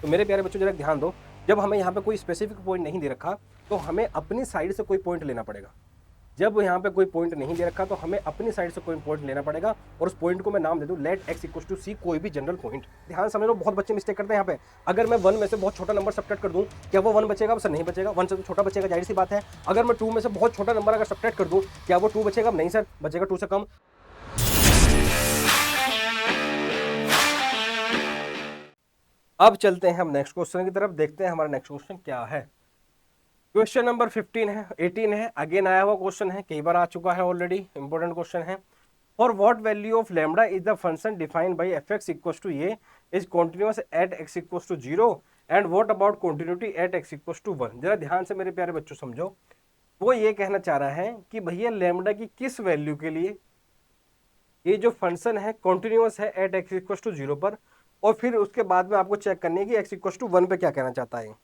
तो मेरे प्यारे बच्चों जरा ध्यान दो, जब हमें यहाँ पे कोई स्पेसिफिक पॉइंट नहीं दे रखा तो हमें अपनी साइड से कोई पॉइंट लेना पड़ेगा। जब यहाँ पे कोई पॉइंट नहीं दे रखा तो हमें अपनी साइड से कोई पॉइंट लेना पड़ेगा और उस पॉइंट को मैं नाम दे दूं let x equal to c, कोई भी जनरल पॉइंट। ध्यान समझ लो, बहुत बच्चे मिस्टेक करते हैं यहाँ पे। अगर मैं 1 में से बहुत छोटा नंबर सब्ट्रैक्ट कर दूं, क्या वो 1 बचेगा? सर नहीं बचेगा, 1 से तो छोटा बचेगा, जाहिर सी बात है। अगर मैं 2 में से बहुत छोटा नंबर अगर सब्ट्रैक्ट कर दूं, क्या वो 2 बचेगा? नहीं सर, बचेगा 2 से कम। अब चलते हैं हम नेक्स्ट क्वेश्चन की तरफ, देखते हैं हमारा नेक्स्ट क्वेश्चन क्या है। क्वेश्चन नंबर 15 है, 18 है, अगेन आया हुआ क्वेश्चन है, कई बार आ चुका है ऑलरेडी, इंपॉर्टेंट क्वेश्चन है। For what value of lambda is the function defined by f x equal to a is continuous at x equal to 0 and what about continuity at x equal to 1। जरा ध्यान से मेरे प्यारे बच्चों समझो, वो ये कहना चाह रहा है कि भैया लैम्डा की किस वैल्यू के लिए ये जो फंक्शन है कॉन्टिन्यूअस है एट एक्स इक्वल टू 0 पर, और फिर उसके बाद में आपको चेक करनी है कि एक्स इक्वल टू 1 पे क्या कहना चाहता है।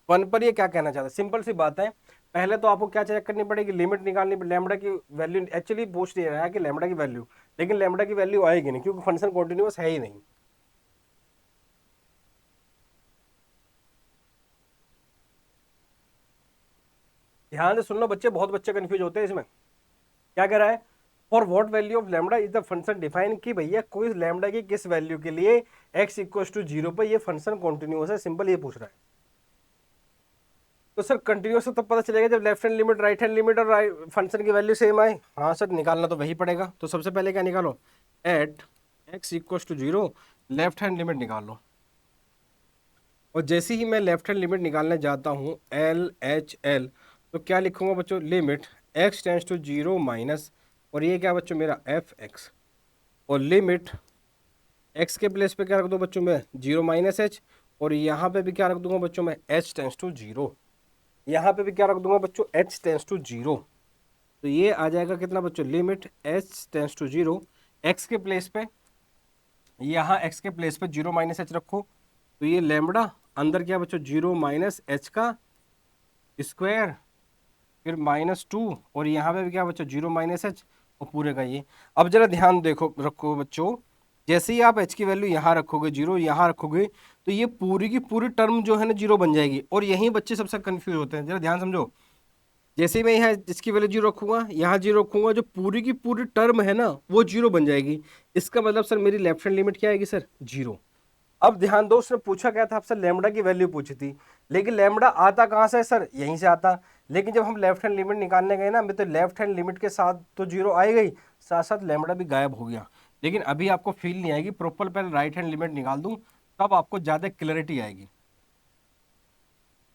1 पर ये क्या कहना चाहता है, सिंपल सी बात है। पहले तो आपको क्या चेक करनी पड़ेगी, लिमिट निकालनी पड़ेगी। लैम्डा की वैल्यू एक्चुअली पूछ नहीं रहा है कि लैम्डा की वैल्यू, लेकिन लैम्डा की वैल्यू आएगी नहीं क्योंकि फंक्शन कॉन्टिन्यूअस है ही नहीं। ध्यान से सुन लो बच्चे, बहुत बच्चे कंफ्यूज होते हैं इसमें। क्या कह रहा है, for what value of lambda is the function define, कि भैया कोई लैम्डा की किस वैल्यू के लिए एक्स इक्वल टू 0 पर ये फंक्शन कॉन्टिन्यूअस है, सिंपल ये पूछ रहा है। तो सर कंटिन्यूअस तो तब पता चलेगा जब left hand limit right hand limit और फंक्शन की वैल्यू सेम आए। हाँ सर, निकालना तो वही पड़ेगा। तो सबसे पहले क्या निकालो, at x equal to 0 left hand limit निकाल लो। और जैसे ही मैं लेफ्ट हैंड लिमिट निकालने जाता हूँ एल एच एल, तो क्या लिखूंगा बच्चों, limit x tends to 0 minus, और ये क्या बच्चों मेरा एफ एक्स, और लिमिट एक्स के प्लेस पे क्या रख दो बच्चों मैं 0 माइनस एच, और यहाँ पे भी क्या रख दूंगा बच्चों मैं एच टेंस टू 0, यहाँ पे भी क्या रख दूंगा बच्चों एच टेंस टू 0। तो ये आ जाएगा कितना बच्चों, limit h tends to 0, x के प्लेस पे, यहाँ एक्स के प्लेस पे 0 माइनस एच रखो, तो ये लैम्बडा अंदर क्या बच्चों 0 माइनस एच का स्क्वायर, फिर -2, और यहाँ पे भी क्या बच्चों 0 माइनस एच और पूरे का ये। अब जरा ध्यान देखो रखो बच्चों, जैसे ही आप एच की वैल्यू यहाँ रखोगे 0 यहाँ रखोगे, तो ये पूरी की पूरी टर्म जो है ना 0 बन जाएगी। और यहीं बच्चे सबसे कंफ्यूज होते हैं, जरा ध्यान समझो। जैसे ही मैं यहाँ इसकी वैल्यू 0 रखूंगा, यहाँ 0 रखूंगा, जो पूरी की पूरी टर्म है ना वो 0 बन जाएगी। इसका मतलब सर मेरी लेफ्ट हैंड लिमिट क्या आएगी सर, 0। अब ध्यान दो, उसने पूछा क्या था आपसे, लैम्बडा की वैल्यू पूछी थी, लेकिन लैम्बडा आता कहाँ से सर, यहीं से आता। लेकिन जब हम लेफ्ट हैंड लिमिट निकालने गए ना, तो लेफ्ट हैंड लिमिट के साथ तो 0 आई गई, साथ साथ लैम्बडा भी गायब हो गया। लेकिन अभी आपको फील नहीं आएगी, प्रॉपर पहले राइट हैंड लिमिट निकाल दूं तब आपको ज़्यादा क्लैरिटी आएगी।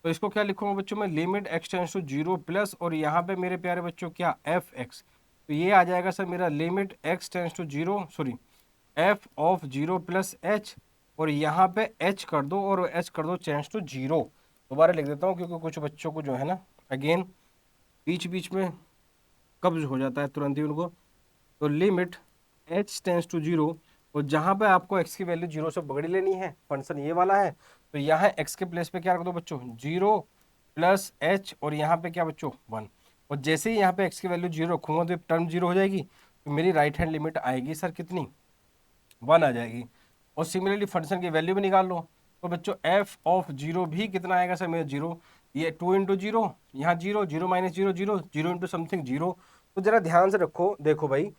तो इसको क्या लिखूंगा बच्चों में, limit x tends to 0 plus, और यहाँ पे मेरे प्यारे बच्चों क्या एफ एक्स, तो ये आ जाएगा सर मेरा limit x tends to 0 sorry f of 0 plus h, और यहाँ पे एच कर दो और एच कर दो चेंज टू 0। दोबारा लिख देता हूँ क्योंकि कुछ बच्चों को जो है ना अगेन बीच बीच में कब्ज हो जाता है तुरंत ही उनको। तो लिमिट एच टेंस टू 0, और जहाँ पे आपको एक्स की वैल्यू 0 से बगड़ी लेनी है, फंक्शन ये वाला है, तो यहाँ एक्स के प्लेस पे क्या रख दो बच्चों 0 प्लस एच, और यहाँ पे क्या बच्चों 1। और जैसे ही यहाँ पे एक्स की वैल्यू 0 रखूंगा तो टर्म 0 हो जाएगी, तो मेरी राइट हैंड लिमिट आएगी सर कितनी, 1 आ जाएगी। और सिमिलरली फंक्शन की वैल्यू भी निकाल लो, तो बच्चों एफ ऑफ 0 भी कितना आएगा सर मेरा 0, ये 2 इंटू 0, यहाँ 0 0 माइनस 0 0 0 इंटू समथिंग 0। तो जरा ध्यान से रखो, देखो भाई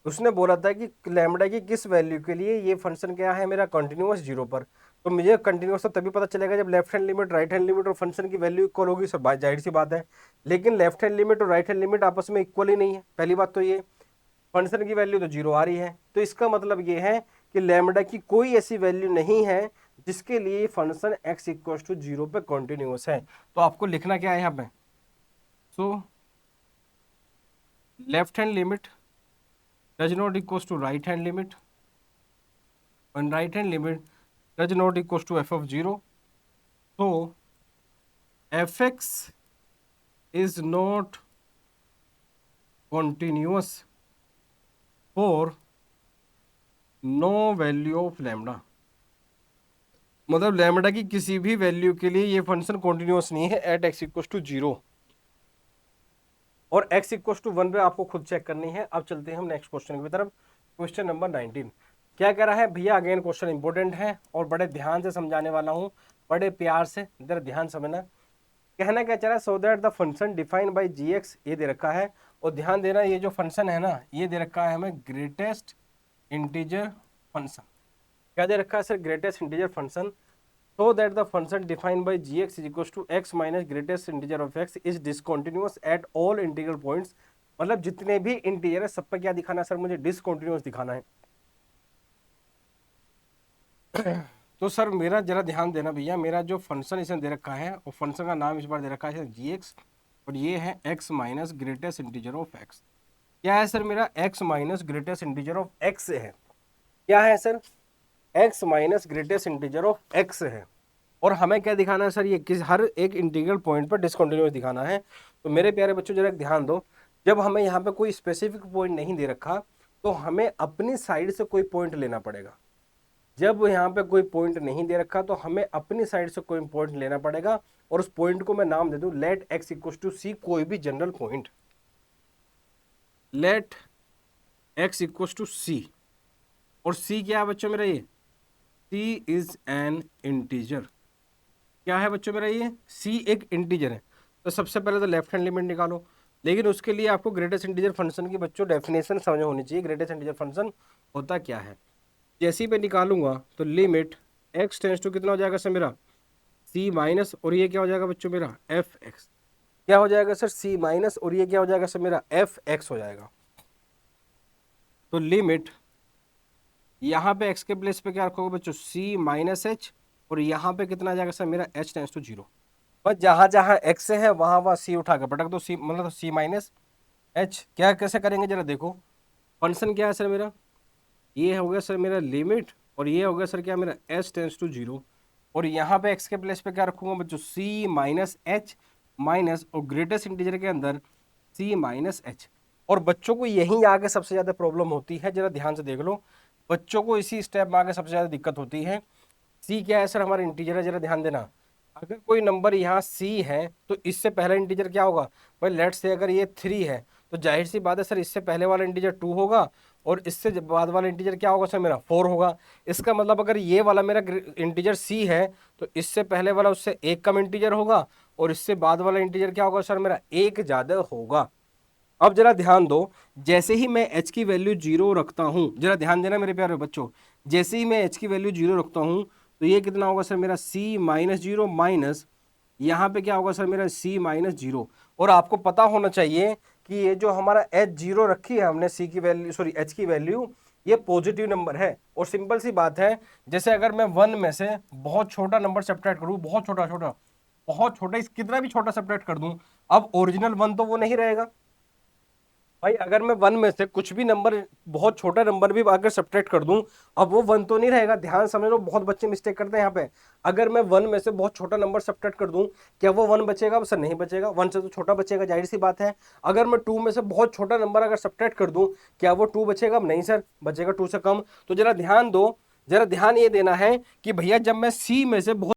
उसने बोला था कि लैम्बडा की किस वैल्यू के लिए ये फंक्शन क्या है मेरा कंटिन्यूअस 0 पर। तो मुझे कंटिन्यूअस तो तभी पता चलेगा जब left hand limit right hand limit और फंक्शन की वैल्यू इक्वल होगी, सब जाहिर सी बात है। लेकिन लेफ्ट हैंड लिमिट और राइट हैंड लिमिट आपस में इक्वल ही नहीं है, पहली बात तो ये, फंक्शन की वैल्यू तो 0 आ रही है। तो इसका मतलब ये है कि लैम्बडा की कोई ऐसी वैल्यू नहीं है जिसके लिए फंक्शन x इक्वल टू 0 पे कंटिन्यूअस है। तो आपको लिखना क्या है यहाँ पे, so left hand limit does not equals to right hand limit and right hand limit does not equals to f of 0, so fx is not continuous for no value of lambda। मतलब lambda की किसी भी value के लिए ये function continuous नहीं है eight x equal to 0, और x इक्वल टू 1 पे आपको खुद चेक करनी है। अब चलते हैं हम नेक्स्ट क्वेश्चन की तरफ, क्वेश्चन नंबर 19। क्या कह रहा है भैया, अगेन क्वेश्चन इंपॉर्टेंट है और बड़े ध्यान से समझाने वाला हूँ, बड़े प्यार से, इधर ध्यान समझना। कहना क्या चाह रहा है, सो that the function defined by gx, ये दे रखा है, और ध्यान देना ये जो फंक्शन है ना, ये दे रखा है हमें ग्रेटेस्ट इंटीजर फंक्शन। क्या दे रखा है sir, greatest integer function. So that the function defined by gx is equal to x minus greatest integer of x is discontinuous at all integral points. मतलब जितने भी इंटीजर है सब पे क्या दिखाना है सर, मुझे डिसकंटिन्यूअस दिखाना है। तो सर मेरा जरा ध्यान देना भैया, मेरा जो फंक्शन इसने दे रखा है वो फंक्शन का नाम इस बार दे रखा है gx, और ये है x minus greatest integer of x। क्या है सर मेरा, x minus greatest integer of x है। क्या है sir, x minus greatest integer of x है। और हमें क्या दिखाना है सर, ये किस हर एक इंटीग्रल पॉइंट पर डिसकंटिन्यूअस दिखाना है। तो मेरे प्यारे बच्चों जरा ध्यान दो, जब हमें यहाँ पे कोई स्पेसिफिक पॉइंट नहीं दे रखा तो हमें अपनी साइड से कोई पॉइंट लेना पड़ेगा। जब यहाँ पे कोई पॉइंट नहीं दे रखा तो हमें अपनी साइड से कोई पॉइंट लेना पड़ेगा, और उस पॉइंट को मैं नाम दे दूं let x equal to c, कोई भी general point, let x equal to c. और c क्या है बच्चों मेरा, ये c इज एन इंटीजर। क्या है बच्चों मेरा, ये c एक इंटीजर है। तो सबसे पहले तो लेफ्ट हैंड लिमिट निकालो, लेकिन उसके लिए आपको ग्रेटेस्ट इंटीजर फंक्शन की बच्चों डेफिनेशन समझ होनी चाहिए। ग्रेटेस्ट इंटीजर फंक्शन होता क्या है, जैसे ही मैं निकालूंगा तो लिमिट x टेंस टू कितना हो जाएगा सर मेरा, c माइनस, और ये क्या हो जाएगा बच्चों मेरा एफ एक्स। क्या हो जाएगा सर, c माइनस, और ये क्या हो जाएगा सर मेरा एफ एक्स हो जाएगा। तो लिमिट यहाँ पे x के प्लेस पे क्या रखोगे बच्चों, c माइनस एच, और यहाँ पे कितना आ जाएगा सर मेरा h टेंस टू जीरो। बस जहाँ जहाँ x है वहाँ वहाँ c उठा के पटक दो, c मतलब c माइनस एच। क्या कैसे करेंगे जरा देखो, फंक्शन क्या है सर मेरा, ये हो गया सर मेरा लिमिट, और ये हो गया सर क्या मेरा h टेंस टू जीरो, और यहाँ पे x के प्लेस पे क्या रखूंगा बच्चों, c माइनस एच माइनस, और ग्रेटेस्ट इंटीजर के अंदर c माइनस एच। और बच्चों को यहीं आगे सबसे ज़्यादा प्रॉब्लम होती है, जरा ध्यान से देख लो, बच्चों को इसी स्टेप में आगे सबसे ज़्यादा दिक्कत होती है। c क्या है सर, हमारा इंटीजर है, जरा ध्यान देना। अगर कोई नंबर यहाँ c है तो इससे पहला इंटीजर क्या होगा भाई, लेट्स से अगर ये 3 है तो जाहिर सी बात है सर इससे पहले वाला इंटीजर 2 होगा, और इससे बाद वाला इंटीजर क्या होगा सर मेरा 4 होगा। इसका मतलब अगर ये वाला मेरा इंटीजर c है तो इससे पहले वाला उससे एक कम इंटीजर होगा, और इससे बाद वाला इंटीजर क्या होगा सर मेरा एक ज़्यादा होगा। अब जरा ध्यान दो, जैसे ही मैं h की वैल्यू 0 रखता हूं, जरा ध्यान देना मेरे प्यारे बच्चों, जैसे ही मैं h की वैल्यू 0 रखता हूं तो ये कितना होगा सर मेरा c माइनस जीरो माइनस, यहाँ पे क्या होगा सर मेरा c माइनस जीरो। और आपको पता होना चाहिए कि ये जो हमारा h जीरो रखी है हमने c की वैल्यू, सॉरी h की वैल्यू, ये पॉजिटिव नंबर है। और सिंपल सी बात है, जैसे अगर मैं 1 में से बहुत छोटा नंबर सब्ट्रैक्ट करूँ, बहुत छोटा छोटा, बहुत छोटा, इस कितना भी छोटा सब्ट्रैक्ट कर दूं, अब ओरिजिनल 1 तो वो नहीं रहेगा भाई। अगर मैं 1 में से कुछ भी नंबर, बहुत छोटा नंबर भी अगर सब्ट्रैक्ट कर दूं, अब वो 1 तो नहीं रहेगा। ध्यान समझ लो, बहुत बच्चे मिस्टेक करते हैं यहाँ पे। अगर मैं 1 में से बहुत छोटा नंबर सब्ट्रैक्ट कर दूं, क्या वो 1 बचेगा सर, नहीं बचेगा। 1 से तो छोटा बचेगा, जाहिर सी बात है। अगर मैं 2 में से बहुत छोटा नंबर अगर सब्ट्रैक्ट कर दूं, क्या वो 2 बचेगा, नहीं सर, बचेगा 2 से कम। तो जरा ध्यान दो, जरा ध्यान ये देना है कि भैया जब मैं c में से बहुत